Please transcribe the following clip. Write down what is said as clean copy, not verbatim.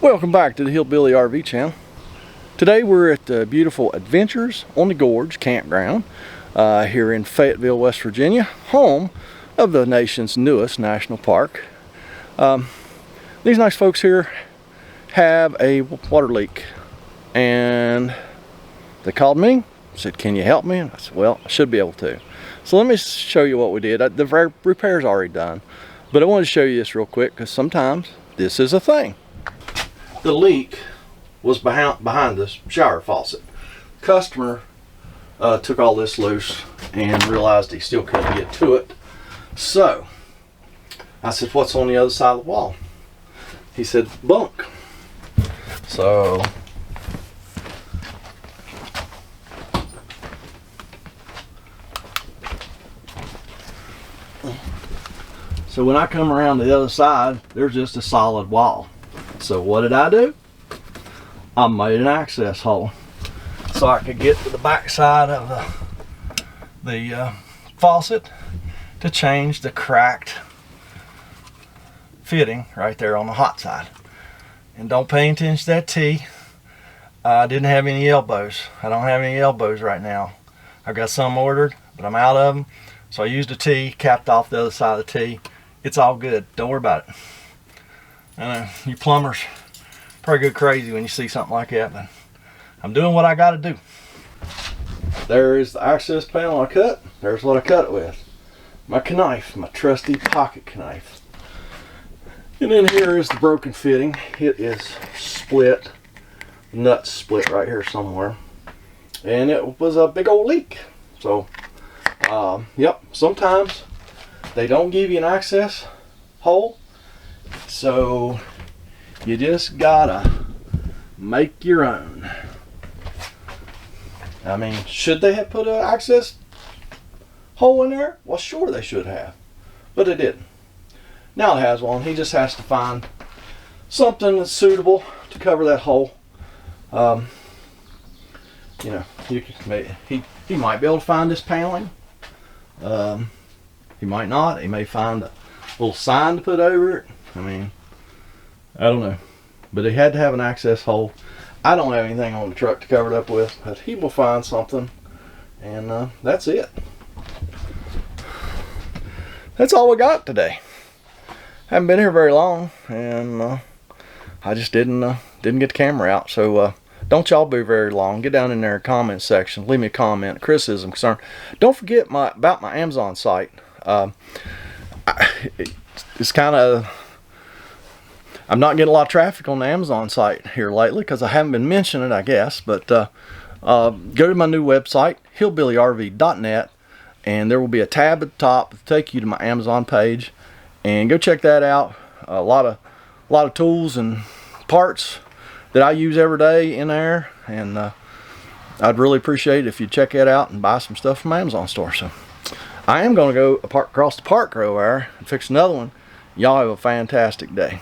Welcome back to the Hillbilly RV channel. Today we're at the beautiful Adventures on the Gorge campground here in Fayetteville, West Virginia, home of the nation's newest national park. These nice folks here have a water leak and they called me, said, "Can you help me?" And I said, "Well, I should be able to." So let me show you what we did. The repair's already done, but I wanted to show you this real quick because sometimes this is a thing. The leak was behind the shower faucet. Customer took all this loose and realized he still couldn't get to it. So I said, "What's on the other side of the wall?" He said, "Bunk." So when I come around the other side, there's just a solid wall. So what did I do? I made an access hole so I could get to the back side of the faucet to change the cracked fitting right there on the hot side. And don't pay attention to that T. I didn't have any elbows. I don't have any elbows right now. I've got some ordered, but I'm out of them. So I used a T, capped off the other side of the T. It's all good. Don't worry about it. You plumbers probably go crazy when you see something like that, but I'm doing what I got to do. There is the access panel I cut. There's what I cut it with. My knife, my trusty pocket knife. And then here is the broken fitting. It is split, nuts split right here somewhere. And it was a big old leak. So, yep, sometimes they don't give you an access hole. So you just gotta make your own. I mean, should they have put an access hole in there? Well, sure they should have, but they didn't. Now it has one. He just has to find something that's suitable to cover that hole. You know, he might be able to find this paneling. He might not. He may find a little sign to put over it. I mean, I don't know. But he had to have an access hole. I don't have anything on the truck to cover it up with, but he will find something. And that's it. That's all we got today. Haven't been here very long, and I just didn't get the camera out. So don't y'all be very long. Get down in there comment section. Leave me a comment, criticism, concern. Don't forget about my Amazon site. It's kind of, I'm not getting a lot of traffic on the Amazon site here lately because I haven't been mentioning it, I guess. But go to my new website, hillbillyrv.net, and there will be a tab at the top to take you to my Amazon page, and go check that out. A lot of tools and parts that I use every day in there, and I'd really appreciate it if you check that out and buy some stuff from my Amazon store. So I am going to go across the park over there and fix another one. Y'all have a fantastic day.